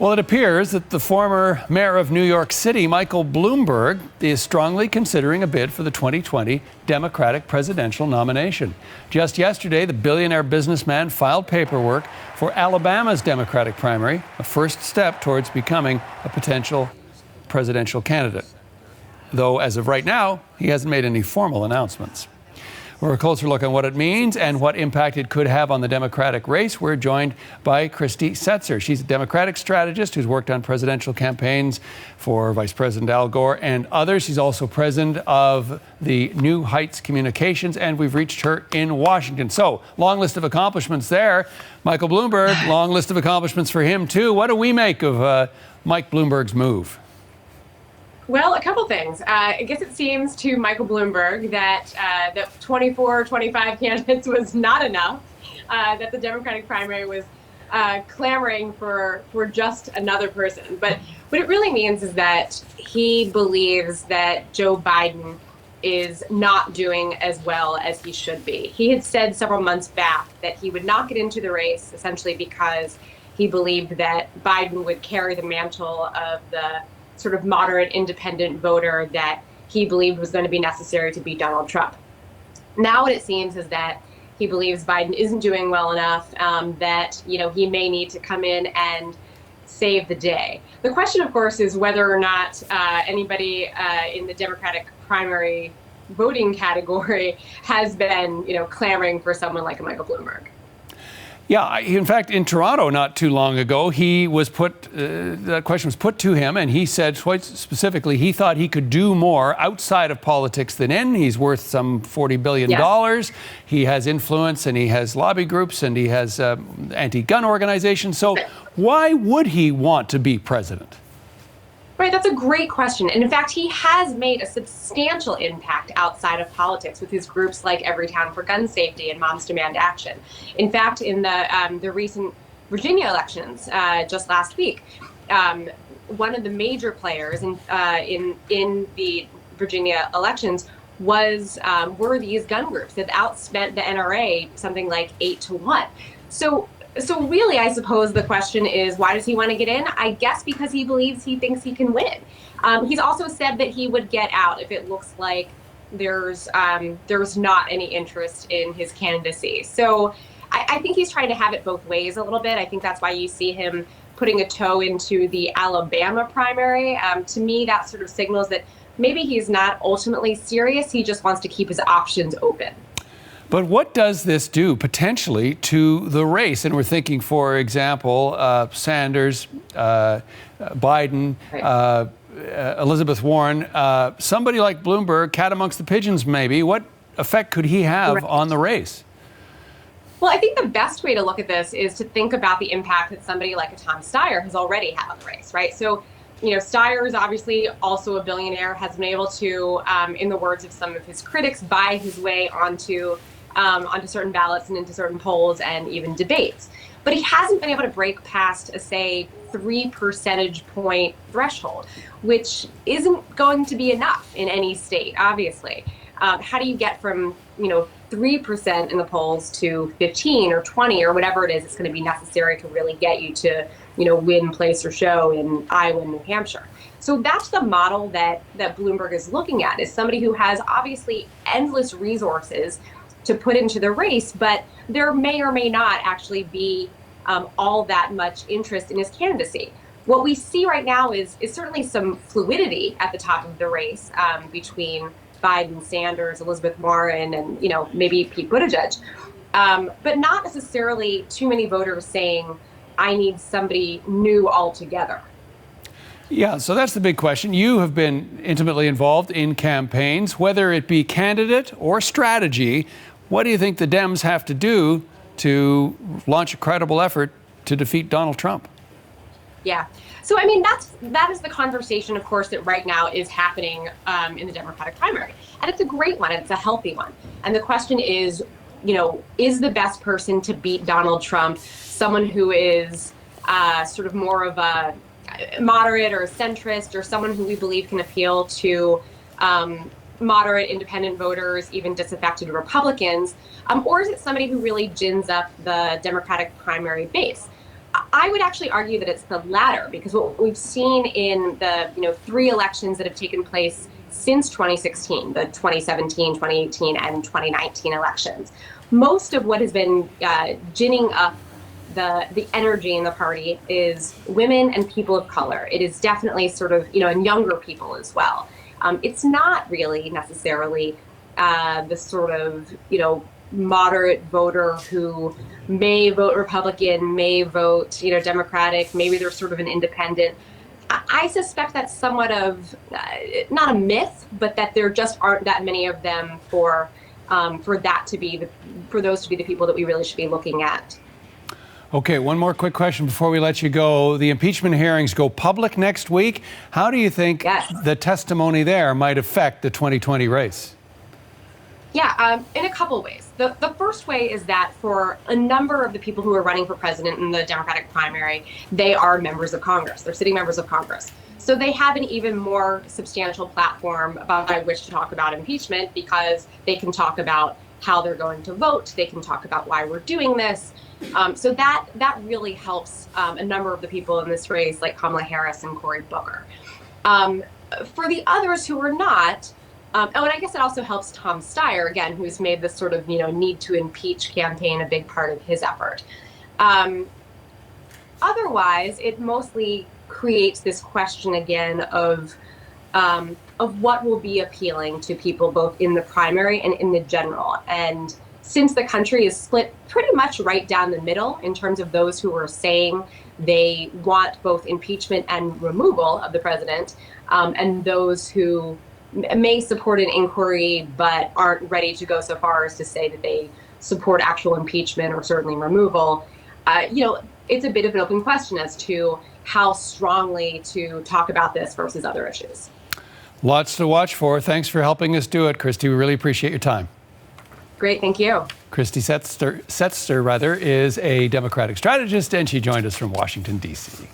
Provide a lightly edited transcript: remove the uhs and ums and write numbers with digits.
Well, it appears that the former mayor of New York City, Michael Bloomberg, is strongly considering a bid for the 2020 Democratic presidential nomination. Just yesterday, the billionaire businessman filed paperwork for Alabama's Democratic primary, a first step towards becoming a potential presidential candidate. Though, as of right now, he hasn't made any formal announcements. For a closer look on what it means and what impact it could have on the Democratic race, we're joined by Christy Setzer. She's a Democratic strategist who's worked on presidential campaigns for Vice President Al Gore and others. She's also president of the New Heights Communications, and we've reached her in Washington. So, long list of accomplishments there. Michael Bloomberg, long list of accomplishments for him, too. What do we make of Mike Bloomberg's move? Well, a couple things. I guess it seems to Michael Bloomberg that 24, 25 candidates was not enough, that the Democratic primary was clamoring for just another person. But what it really means is that he believes that Joe Biden is not doing as well as he should be. He had said several months back that he would not get into the race, essentially because he believed that Biden would carry the mantle of the sort of moderate independent voter that he believed was going to be necessary to beat Donald Trump. Now what it seems is that he believes Biden isn't doing well enough, that he may need to come in and save the day. The question, of course, is whether or not anybody in the Democratic primary voting category has been, clamoring for someone like a Michael Bloomberg. Yeah, in fact, in Toronto not too long ago, that question was put to him, and he said quite specifically he thought he could do more outside of politics than in. He's worth some $40 billion. Yes. He has influence, and he has lobby groups, and he has anti-gun organizations. So why would he want to be president? Right, that's a great question. And in fact, he has made a substantial impact outside of politics with his groups like Everytown for Gun Safety and Moms Demand Action. In fact, in the recent Virginia elections just last week, one of the major players in the Virginia elections were these gun groups that outspent the NRA something like 8-1. So really, I suppose the question is, why does he want to get in? I guess because he thinks he can win. He's also said that he would get out if it looks like there's not any interest in his candidacy. So I think he's trying to have it both ways a little bit. I think that's why you see him putting a toe into the Alabama primary. To me, that sort of signals that maybe he's not ultimately serious. He just wants to keep his options open. But what does this do potentially to the race? And we're thinking, for example, Sanders, Biden, right. Elizabeth Warren, somebody like Bloomberg, cat amongst the pigeons maybe. What effect could he have right. on the race? Well, I think the best way to look at this is to think about the impact that somebody like a Tom Steyer has already had on the race, right? So, Steyer is obviously also a billionaire, has been able to, in the words of some of his critics, buy his way onto certain ballots and into certain polls and even debates. But he hasn't been able to break past a, say, 3 percentage point threshold, which isn't going to be enough in any state, obviously. How do you get from, 3% in the polls to 15 or 20 or whatever it is it's going to be necessary to really get you to, win, place, or show in Iowa and New Hampshire? So that's the model that Bloomberg is looking at, is somebody who has obviously endless resources to put into the race, but there may or may not actually be all that much interest in his candidacy. What we see right now is certainly some fluidity at the top of the race between Biden, Sanders, Elizabeth Warren, and maybe Pete Buttigieg, but not necessarily too many voters saying, I need somebody new altogether. Yeah, so that's the big question. You have been intimately involved in campaigns, whether it be candidate or strategy. What do you think the Dems have to do to launch a credible effort to defeat Donald Trump? Yeah. So, that is the conversation, of course, that right now is happening in the Democratic primary. And it's a great one. It's a healthy one. And the question is, is the best person to beat Donald Trump someone who is sort of more of a moderate or a centrist, or someone who we believe can appeal to moderate independent voters, even disaffected Republicans, or is it somebody who really gins up the Democratic primary base? I would actually argue that it's the latter, because what we've seen in the 3 elections that have taken place since 2016, the 2017, 2018, and 2019 elections, most of what has been ginning up the energy in the party is women and people of color. It is definitely sort of, and younger people as well. It's not really necessarily the sort of, moderate voter who may vote Republican, may vote, Democratic, maybe they're sort of an independent. I suspect that's somewhat of, not a myth, but that there just aren't that many of them for those to be the people that we really should be looking at. Okay, one more quick question before we let you go. The impeachment hearings go public next week. How do you think the testimony there might affect the 2020 race? Yeah, in a couple of ways. The first way is that for a number of the people who are running for president in the Democratic primary, they are members of Congress. They're sitting members of Congress. So they have an even more substantial platform by which to talk about impeachment, because they can talk about how they're going to vote. They can talk about why we're doing this. So that really helps a number of the people in this race, like Kamala Harris and Cory Booker. For the others who are not, and I guess it also helps Tom Steyer, again, who's made this sort of, need to impeach campaign a big part of his effort. Otherwise, it mostly creates this question again of what will be appealing to people both in the primary and in the general. And since the country is split pretty much right down the middle in terms of those who are saying they want both impeachment and removal of the president, and those who may support an inquiry but aren't ready to go so far as to say that they support actual impeachment or certainly removal, it's a bit of an open question as to how strongly to talk about this versus other issues. Lots to watch for. Thanks for helping us do it, Christy. We really appreciate your time. Great, thank you. Christy Setzer is a Democratic strategist, and she joined us from Washington, D.C.